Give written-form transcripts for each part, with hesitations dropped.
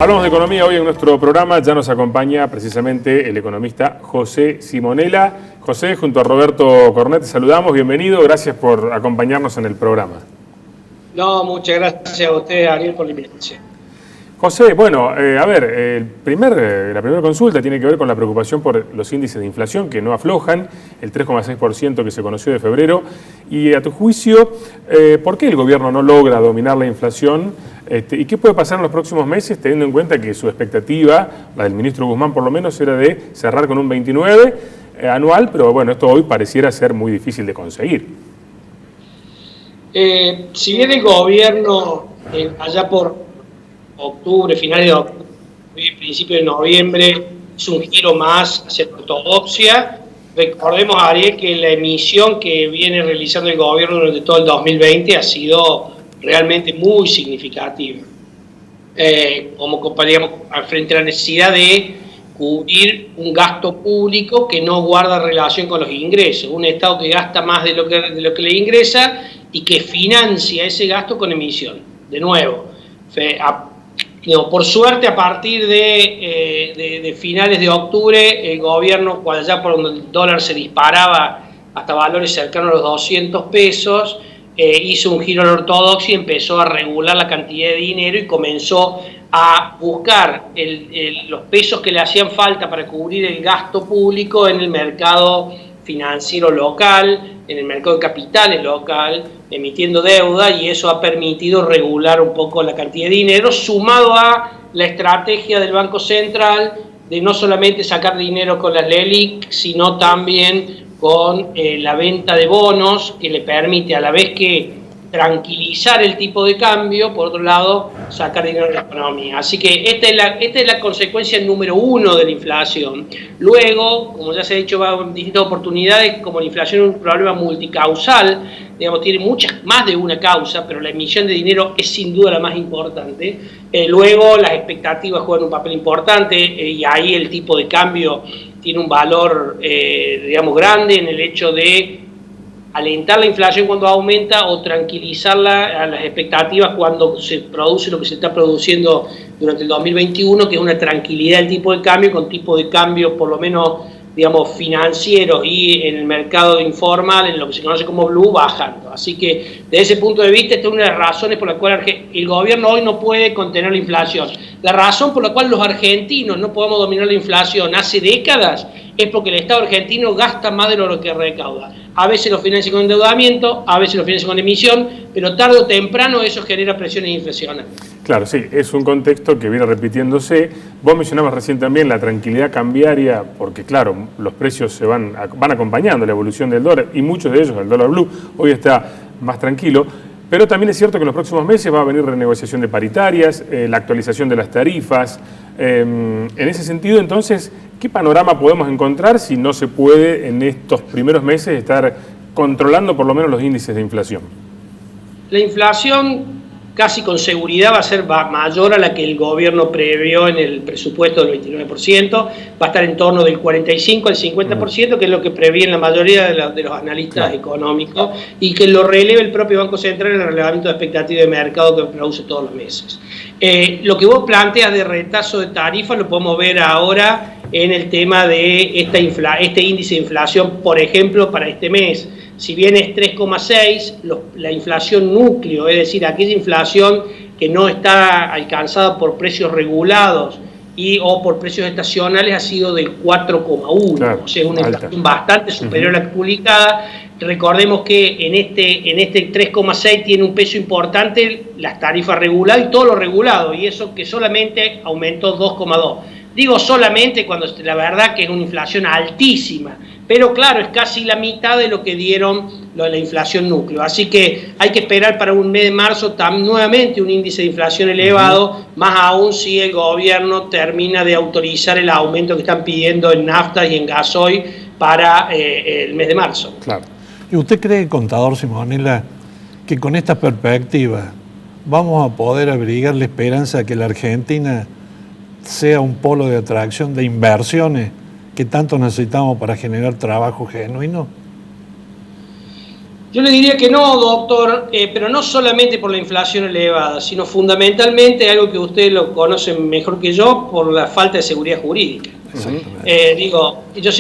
Hablamos de economía hoy en nuestro programa. Ya nos acompaña precisamente el economista José Simonella. José, junto a Roberto Cornet, te saludamos. Bienvenido. Gracias por acompañarnos en el programa. No, muchas gracias a usted, Ariel, por la invitación. José, bueno, la primera consulta tiene que ver con la preocupación por los índices de inflación que no aflojan, el 3,6% que se conoció de febrero. Y a tu juicio, ¿por qué el gobierno no logra dominar la inflación? ¿Y qué puede pasar en los próximos meses, teniendo en cuenta que su expectativa, la del ministro Guzmán por lo menos, era de cerrar con un 29 anual, pero bueno, esto hoy pareciera ser muy difícil de conseguir? Si bien el gobierno, allá por octubre, finales de octubre, principio de noviembre, hizo un giro más hacia la ortodoxia, recordemos, Ariel, que la emisión que viene realizando el gobierno durante todo el 2020 ha sido realmente muy significativa. Como compañíamos frente a la necesidad de cubrir un gasto público que no guarda relación con los ingresos, un Estado que gasta más de lo que le ingresa y que financia ese gasto con emisión. De nuevo, por suerte, a partir de finales de octubre, el gobierno, cuando ya por donde el dólar se disparaba hasta valores cercanos a los 200 pesos, hizo un giro a la ortodoxia y empezó a regular la cantidad de dinero y comenzó a buscar los pesos que le hacían falta para cubrir el gasto público en el mercado financiero local, en el mercado de capitales local, emitiendo deuda, y eso ha permitido regular un poco la cantidad de dinero, sumado a la estrategia del Banco Central de no solamente sacar dinero con las LELIQ, sino también con la venta de bonos, que le permite, a la vez que tranquilizar el tipo de cambio, por otro lado, sacar dinero de la economía. Así que esta es la consecuencia número uno de la inflación. Luego, como ya se ha dicho en distintas oportunidades, como la inflación es un problema multicausal, digamos, tiene más de una causa, pero la emisión de dinero es sin duda la más importante. Luego, las expectativas juegan un papel importante, y ahí el tipo de cambio tiene un valor, digamos, grande en el hecho de alentar la inflación cuando aumenta o tranquilizarla a las expectativas cuando se produce lo que se está produciendo durante el 2021, que es una tranquilidad del tipo de cambio, con tipo de cambio por lo menos, digamos, financieros y en el mercado informal, en lo que se conoce como blue, bajando. Así que, desde ese punto de vista, esta es una de las razones por las cuales el gobierno hoy no puede contener la inflación. La razón por la cual los argentinos no podemos dominar la inflación hace décadas es porque el Estado argentino gasta más de lo que recauda. A veces lo financia con endeudamiento, a veces lo financia con emisión, pero tarde o temprano eso genera presiones inflacionarias. Claro, sí, es un contexto que viene repitiéndose. Vos mencionabas recién también la tranquilidad cambiaria, porque claro, los precios se van acompañando la evolución del dólar, y muchos de ellos, el dólar blue, hoy está más tranquilo. Pero también es cierto que en los próximos meses va a venir renegociación de paritarias, la actualización de las tarifas. En ese sentido, entonces, ¿qué panorama podemos encontrar si no se puede en estos primeros meses estar controlando por lo menos los índices de inflación? La inflación casi con seguridad va a ser mayor a la que el gobierno previó en el presupuesto del 29%, va a estar en torno del 45 al 50%, que es lo que prevíen la mayoría de los analistas económicos, y que lo releve el propio Banco Central en el relevamiento de expectativa de mercado que produce todos los meses. Lo que vos planteas de retazo de tarifas lo podemos ver ahora en el tema de este índice de inflación, por ejemplo, para este mes. Si bien es 3,6, la inflación núcleo, es decir, aquella inflación que no está alcanzada por precios regulados o por precios estacionales, ha sido del 4,1, claro, o sea, una inflación bastante superior a la publicada. Recordemos que en este 3,6 tiene un peso importante las tarifas reguladas y todo lo regulado, y eso que solamente aumentó 2,2. Digo solamente cuando la verdad que es una inflación altísima, pero claro, es casi la mitad de lo que dieron la inflación núcleo. Así que hay que esperar para un mes de marzo nuevamente un índice de inflación elevado, más aún si el gobierno termina de autorizar el aumento que están pidiendo en nafta y en gasoil para el mes de marzo. Claro. ¿Y usted cree, contador Simonella, que con esta perspectiva vamos a poder abrigar la esperanza de que la Argentina sea un polo de atracción de inversiones que tanto necesitamos para generar trabajo genuino? Yo le diría que no, doctor, pero no solamente por la inflación elevada, sino fundamentalmente algo que ustedes lo conocen mejor que yo, por la falta de seguridad jurídica. Yo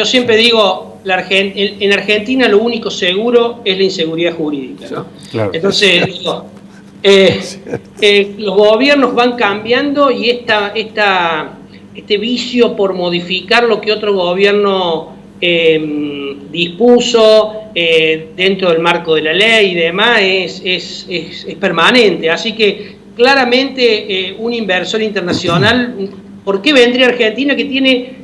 siempre digo, en Argentina lo único seguro es la inseguridad jurídica, ¿no? Claro. Entonces, los gobiernos van cambiando y este vicio por modificar lo que otro gobierno dispuso dentro del marco de la ley y demás es permanente. Así que claramente un inversor internacional, ¿por qué vendría Argentina que tiene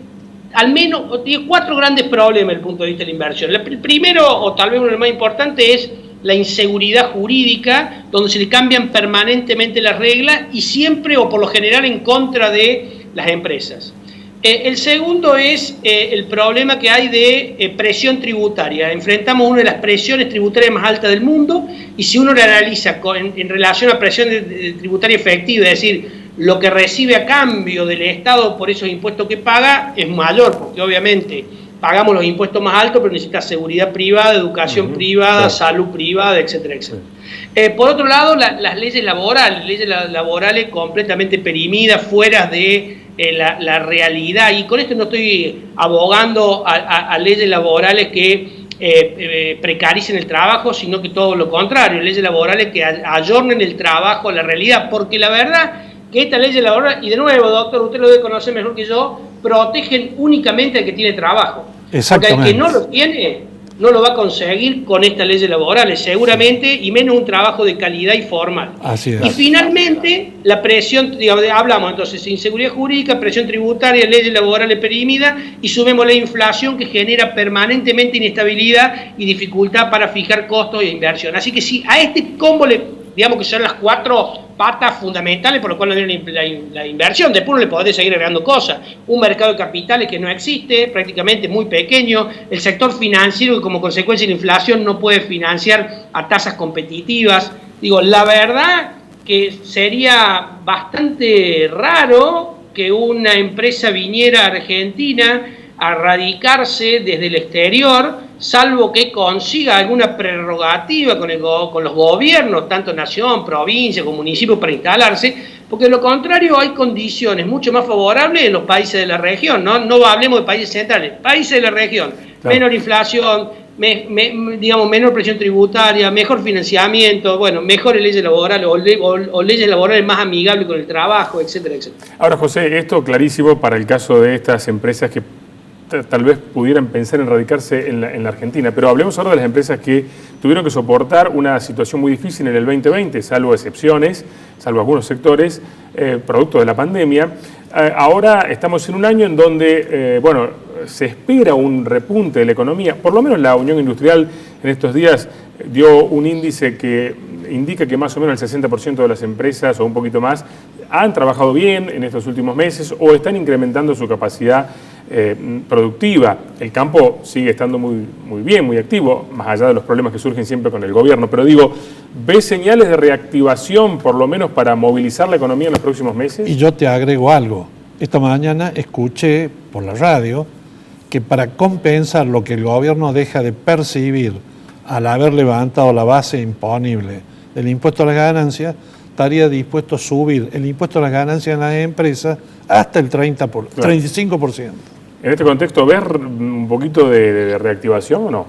al menos tiene 4 grandes problemas desde el punto de vista de la inversión? El primero, o tal vez uno de los más importantes, es la inseguridad jurídica, donde se le cambian permanentemente las reglas y siempre o por lo general en contra de las empresas. El segundo es el problema que hay de presión tributaria. Enfrentamos una de las presiones tributarias más altas del mundo y si uno lo analiza en relación a presión tributaria efectiva, es decir, lo que recibe a cambio del Estado por esos impuestos que paga es mayor, porque obviamente pagamos los impuestos más altos, pero necesita seguridad privada, educación privada, salud privada, etcétera, etcétera. Por otro lado, las leyes laborales completamente perimidas, fuera de la realidad, y con esto no estoy abogando a leyes laborales que precaricen el trabajo, sino que todo lo contrario, leyes laborales que ayornen el trabajo a la realidad, porque la verdad que estas leyes laborales, y de nuevo, doctor, usted lo debe conocer mejor que yo, protegen únicamente al que tiene trabajo. Porque al que no lo tiene, no lo va a conseguir con estas leyes laborales, seguramente, y menos un trabajo de calidad y formal. Así es. Y finalmente, la presión, hablamos entonces, inseguridad jurídica, presión tributaria, leyes laborales perimidas, y sumemos la inflación que genera permanentemente inestabilidad y dificultad para fijar costos e inversión. Así que si a este combo digamos que son las 4 patas fundamentales por lo cual no viene la inversión. Después uno le podés seguir agregando cosas. Un mercado de capitales que no existe, prácticamente muy pequeño. El sector financiero que como consecuencia de la inflación no puede financiar a tasas competitivas. La verdad que sería bastante raro que una empresa viniera a Argentina a radicarse desde el exterior, salvo que consiga alguna prerrogativa con los gobiernos, tanto nación, provincia como municipio, para instalarse, porque de lo contrario hay condiciones mucho más favorables en los países de la región, no hablemos de países centrales, países de la región, claro. Menor inflación, menor presión tributaria, mejor financiamiento, mejores leyes laborales o leyes laborales más amigables con el trabajo, etcétera, etcétera. Ahora, José, esto clarísimo para el caso de estas empresas que tal vez pudieran pensar en radicarse en la Argentina, pero hablemos ahora de las empresas que tuvieron que soportar una situación muy difícil en el 2020, salvo excepciones, salvo algunos sectores, producto de la pandemia. Ahora estamos en un año en donde, se espera un repunte de la economía, por lo menos la Unión Industrial en estos días dio un índice que indica que más o menos el 60% de las empresas o un poquito más han trabajado bien en estos últimos meses o están incrementando su capacidad productiva. El campo sigue estando muy bien, muy activo, más allá de los problemas que surgen siempre con el gobierno. Pero ¿ves señales de reactivación, por lo menos para movilizar la economía en los próximos meses? Y yo te agrego algo. Esta mañana escuché por la radio que para compensar lo que el gobierno deja de percibir al haber levantado la base imponible del impuesto a las ganancias, estaría dispuesto a subir el impuesto a las ganancias en las empresas hasta el 35%. En este contexto, ¿ves un poquito de reactivación o no?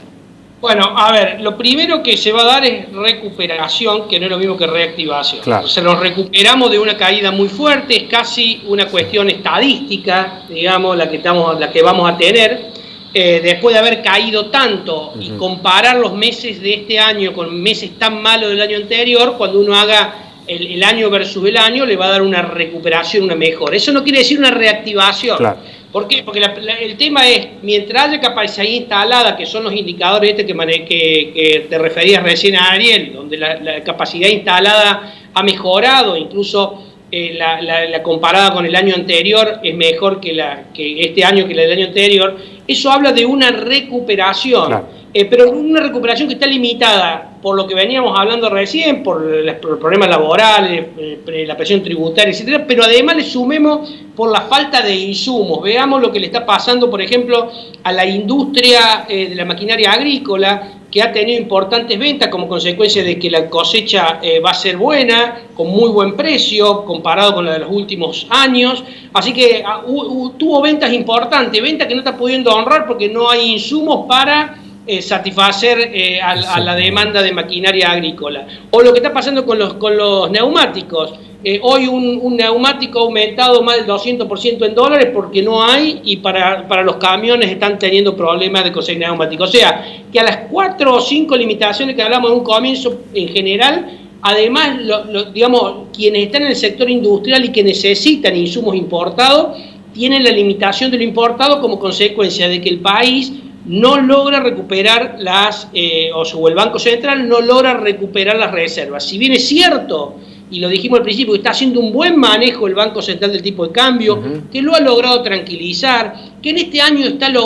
Bueno, a ver, lo primero que se va a dar es recuperación, que no es lo mismo que reactivación. Claro. O sea, nos recuperamos de una caída muy fuerte, es casi una cuestión estadística, digamos, la que vamos a tener. Después de haber caído tanto y comparar los meses de este año con meses tan malos del año anterior, cuando uno haga el año versus el año, le va a dar una recuperación, una mejora. Eso no quiere decir una reactivación. Claro. ¿Por qué? Porque el tema es, mientras haya capacidad instalada, que son los indicadores que te referías recién a Ariel, donde la capacidad instalada ha mejorado, incluso la comparada con el año anterior es mejor que este año que la del año anterior, eso habla de una recuperación. Claro. Pero una recuperación que está limitada por lo que veníamos hablando recién, por los problemas laborales, la presión tributaria, etcétera, pero además le sumemos por la falta de insumos. Veamos lo que le está pasando, por ejemplo, a la industria de la maquinaria agrícola, que ha tenido importantes ventas como consecuencia de que la cosecha va a ser buena, con muy buen precio, comparado con la de los últimos años. Así que tuvo ventas importantes, ventas que no está pudiendo honrar porque no hay insumos para satisfacer a la demanda de maquinaria agrícola. O lo que está pasando con los neumáticos. Hoy un neumático ha aumentado más del 200% en dólares porque no hay, y para los camiones están teniendo problemas de conseguir neumáticos. O sea, que a las 4 o 5 limitaciones que hablamos en un comienzo, en general, además, digamos, quienes están en el sector industrial y que necesitan insumos importados, tienen la limitación de lo importado como consecuencia de que el país no logra recuperar o el Banco Central no logra recuperar las reservas. Si bien es cierto, y lo dijimos al principio, que está haciendo un buen manejo el Banco Central del tipo de cambio, que lo ha logrado tranquilizar, que en este año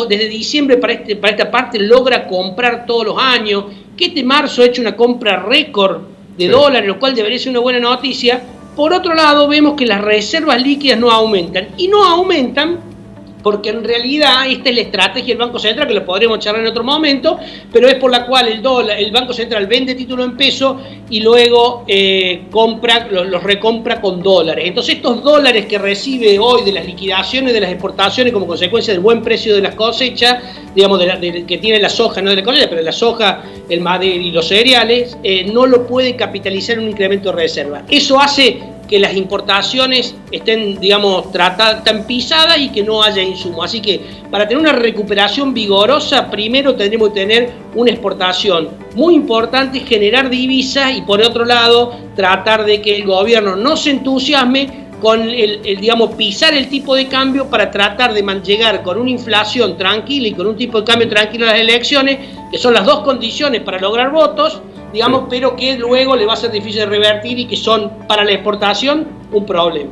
desde diciembre para esta parte logra comprar todos los años, que este marzo ha hecho una compra récord de dólares, lo cual debería ser una buena noticia. Por otro lado, vemos que las reservas líquidas no aumentan, y no aumentan porque en realidad esta es la estrategia del Banco Central, que lo podríamos charlar en otro momento, pero es por la cual el Banco Central vende títulos en pesos y luego los recompra con dólares. Entonces estos dólares que recibe hoy de las liquidaciones de las exportaciones como consecuencia del buen precio de las cosechas, digamos, que tiene la soja, no de la cosecha, pero la soja, el madero y los cereales, no lo puede capitalizar en un incremento de reserva. Eso hace que las importaciones estén, digamos, tan pisadas y que no haya insumo. Así que para tener una recuperación vigorosa, primero tendremos que tener una exportación muy importante, generar divisas, y por otro lado, tratar de que el gobierno no se entusiasme con digamos, pisar el tipo de cambio para tratar de llegar con una inflación tranquila y con un tipo de cambio tranquilo a las elecciones, que son las dos condiciones para lograr votos, digamos, pero que luego le va a ser difícil de revertir y que son para la exportación un problema.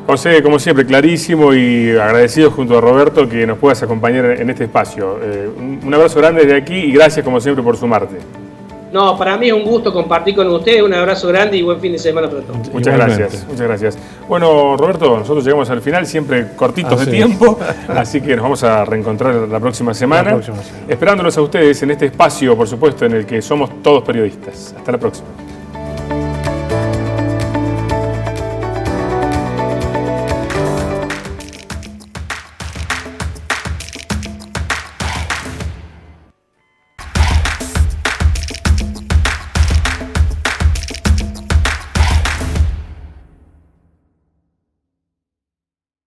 José, como siempre, clarísimo, y agradecido junto a Roberto que nos puedas acompañar en este espacio. Un abrazo grande desde aquí y gracias como siempre por sumarte. No, para mí es un gusto compartir con ustedes, un abrazo grande y buen fin de semana para todos. Muchas gracias, muchas gracias. Bueno, Roberto, nosotros llegamos al final, siempre cortitos de tiempo, así que nos vamos a reencontrar la próxima semana, esperándolos a ustedes en este espacio, por supuesto, en el que somos todos periodistas. Hasta la próxima.